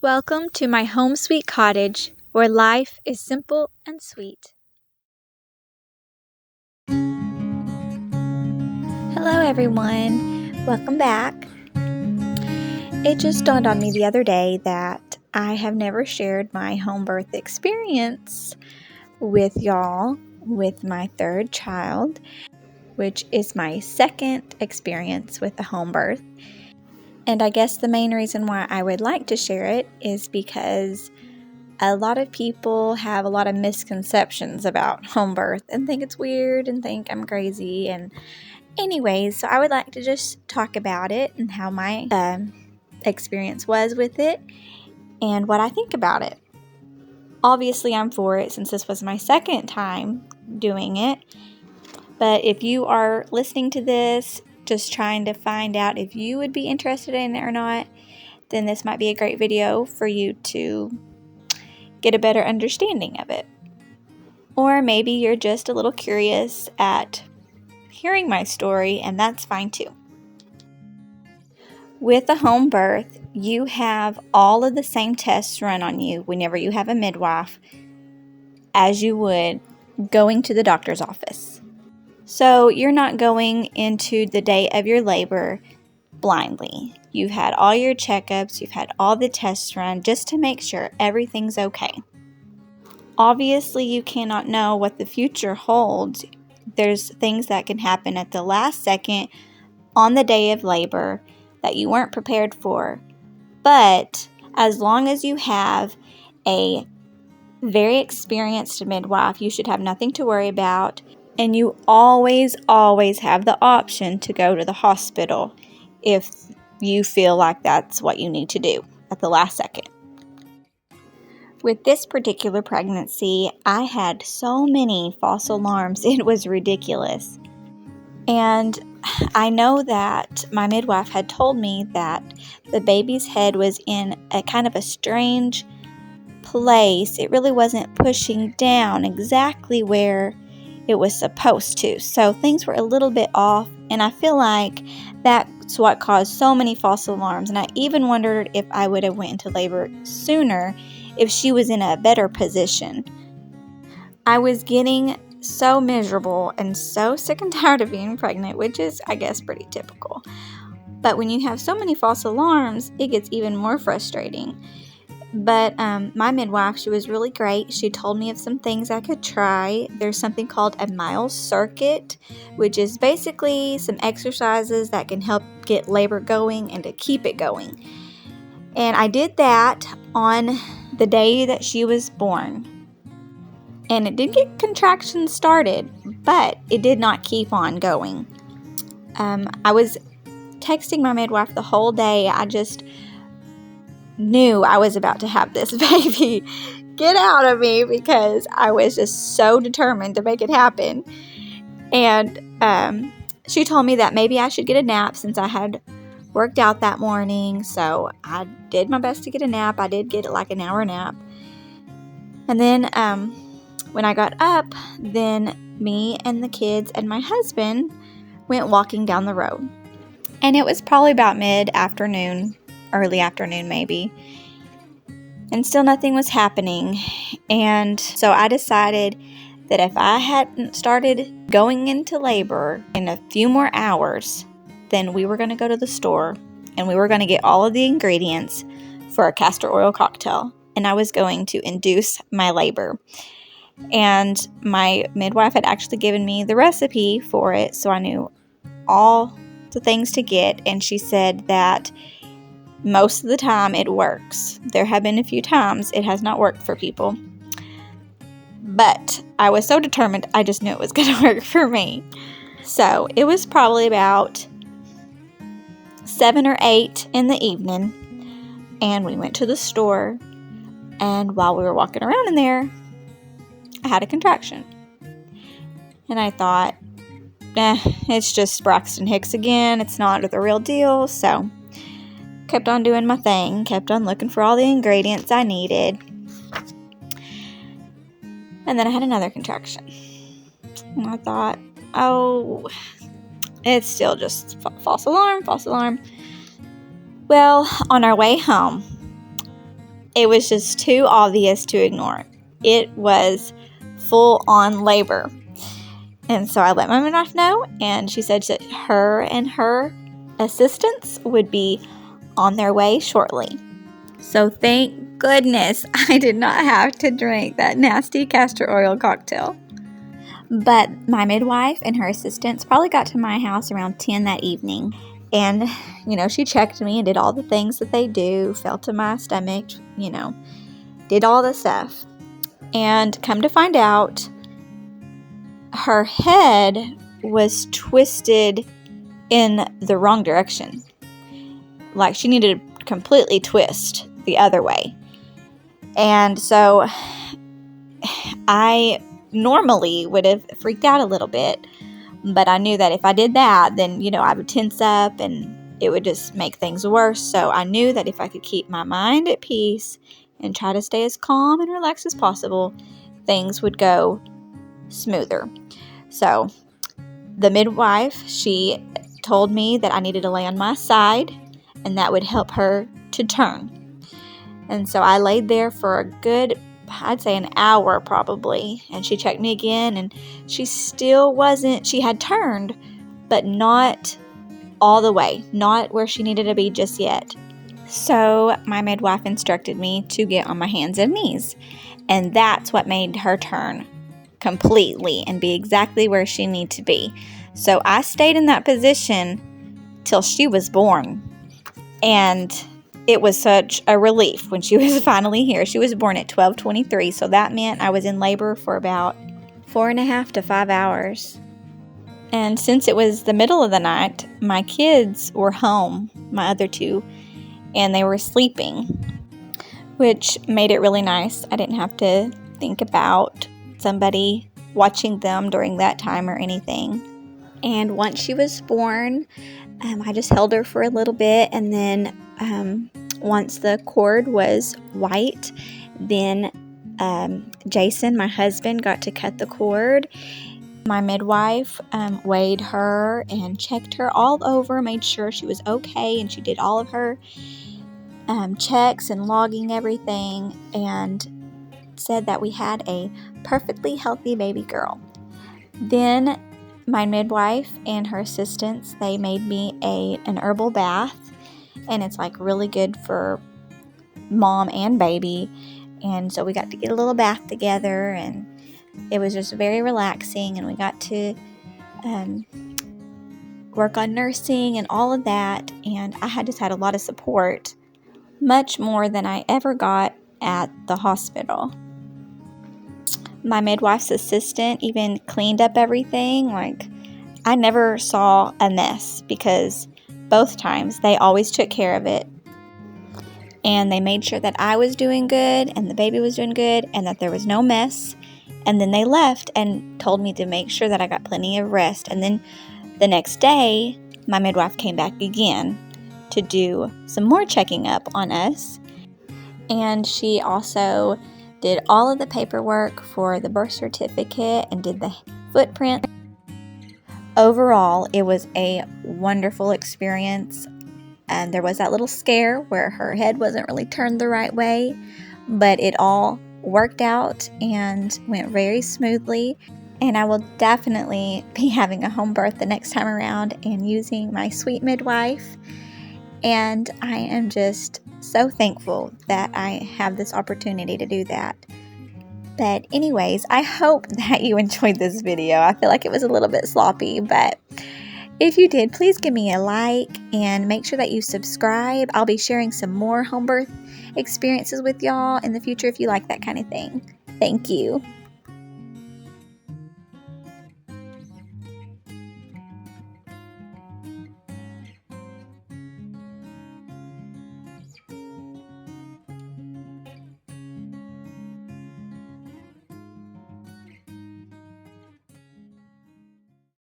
Welcome to my home sweet cottage, where life is simple and sweet. Hello everyone, welcome back. It just dawned on me the other day that I have never shared my home birth experience with y'all with my third child, which is my second experience with a home birth. And I guess the main reason why I would like to share it is because a lot of people have a lot of misconceptions about home birth and think it's weird and think I'm crazy. And anyways, so I would like to just talk about it and how my experience was with it and what I think about it. Obviously, I'm for it since this was my second time doing it. But if you are listening to this, just trying to find out if you would be interested in it or not, then this might be a great video for you to get a better understanding of it. Or maybe you're just a little curious at hearing my story, and that's fine too. With a home birth, you have all of the same tests run on you whenever you have a midwife as you would going to the doctor's office. So you're not going into the day of your labor blindly. You've had all your checkups, you've had all the tests run just to make sure everything's okay. Obviously, you cannot know what the future holds. There's things that can happen at the last second on the day of labor that you weren't prepared for. But as long as you have a very experienced midwife, you should have nothing to worry about. And you always have the option to go to the hospital if you feel like that's what you need to do at the last second. With this particular pregnancy, I had so many false alarms, it was ridiculous. And I know that my midwife had told me that the baby's head was in a kind of a strange place. It really wasn't pushing down exactly where it was supposed to. So things were a little bit off, and I feel like that's what caused so many false alarms. And I even wondered if I would have went into labor sooner if she was in a better position. I was getting so miserable and so sick and tired of being pregnant, which is, I guess, pretty typical. But when you have so many false alarms, it gets even more frustrating. But my midwife, she was really great. She told me of some things I could try. There's something called a Miles circuit, which is basically some exercises that can help get labor going and to keep it going. And I did that on the day that she was born. And it did get contractions started, but it did not keep on going. I was texting my midwife the whole day. I just knew I was about to have this baby get out of me because I was just so determined to make it happen. And she told me that maybe I should get a nap since I had worked out that morning. So I did my best to get a nap. I did get like an hour nap. And then when I got up, then me and the kids and my husband went walking down the road. And it was probably about mid-afternoon, early afternoon maybe. And still nothing was happening. And so I decided that if I hadn't started going into labor in a few more hours, then we were going to go to the store and we were going to get all of the ingredients for a castor oil cocktail. And I was going to induce my labor. And my midwife had actually given me the recipe for it, so I knew all the things to get. And she said that most of the time it works. There have been a few times it has not worked for people. But I was so determined, I just knew it was going to work for me. So it was probably about 7 or 8 in the evening. And we went to the store. And while we were walking around in there, I had a contraction. And I thought, it's just Braxton Hicks again. It's not the real deal. So kept on doing my thing. Kept on looking for all the ingredients I needed. And then I had another contraction. And I thought, oh, it's still just false alarm. Well, on our way home, It was just too obvious to ignore. It was full on labor. And so I let my midwife know, and she said that her and her assistants would be on their way shortly. So thank goodness I did not have to drink that nasty castor oil cocktail. But my midwife and her assistants probably got to my house around 10 that evening. And, she checked me and did all the things that they do, felt to my stomach, did all the stuff. And come to find out, her head was twisted in the wrong direction. Like she needed to completely twist the other way. And so I normally would have freaked out a little bit, but I knew that if I did that, then, I would tense up and it would just make things worse. So I knew that if I could keep my mind at peace and try to stay as calm and relaxed as possible, things would go smoother. So the midwife, she told me that I needed to lay on my side and that would help her to turn. And so I laid there for a good, I'd say an hour probably, and she checked me again, and she still wasn't, she had turned, but not all the way, not where she needed to be just yet. So my midwife instructed me to get on my hands and knees, and that's what made her turn completely and be exactly where she needed to be. So I stayed in that position till she was born, and it was such a relief when she was finally here. She was born at 12:23, so that meant I was in labor for about 4.5 to 5 hours. And since it was the middle of the night, my kids were home, my other two, and they were sleeping, which made it really nice. I didn't have to think about somebody watching them during that time or anything. And once she was born, I just held her for a little bit, and then once the cord was white, then Jason, my husband, got to cut the cord. My midwife weighed her and checked her all over, made sure she was okay, and she did all of her checks and logging everything, and said that we had a perfectly healthy baby girl. Then my midwife and her assistants, they made me an herbal bath, and it's like really good for mom and baby. And so we got to get a little bath together, and it was just very relaxing, and we got to work on nursing and all of that. And I had just had a lot of support, much more than I ever got at the hospital. My midwife's assistant even cleaned up everything. Like, I never saw a mess because both times they always took care of it. And they made sure that I was doing good and the baby was doing good and that there was no mess. And then they left and told me to make sure that I got plenty of rest. And then the next day, my midwife came back again to do some more checking up on us. And she also did all of the paperwork for the birth certificate and did the footprint. Overall, it was a wonderful experience. And there was that little scare where her head wasn't really turned the right way, but it all worked out and went very smoothly. And I will definitely be having a home birth the next time around and using my sweet midwife. And I am just so thankful that I have this opportunity to do that. But anyways, I hope that you enjoyed this video. I feel like it was a little bit sloppy, but if you did, please give me a like and make sure that you subscribe. I'll be sharing some more home birth experiences with y'all in the future if you like that kind of thing. Thank you.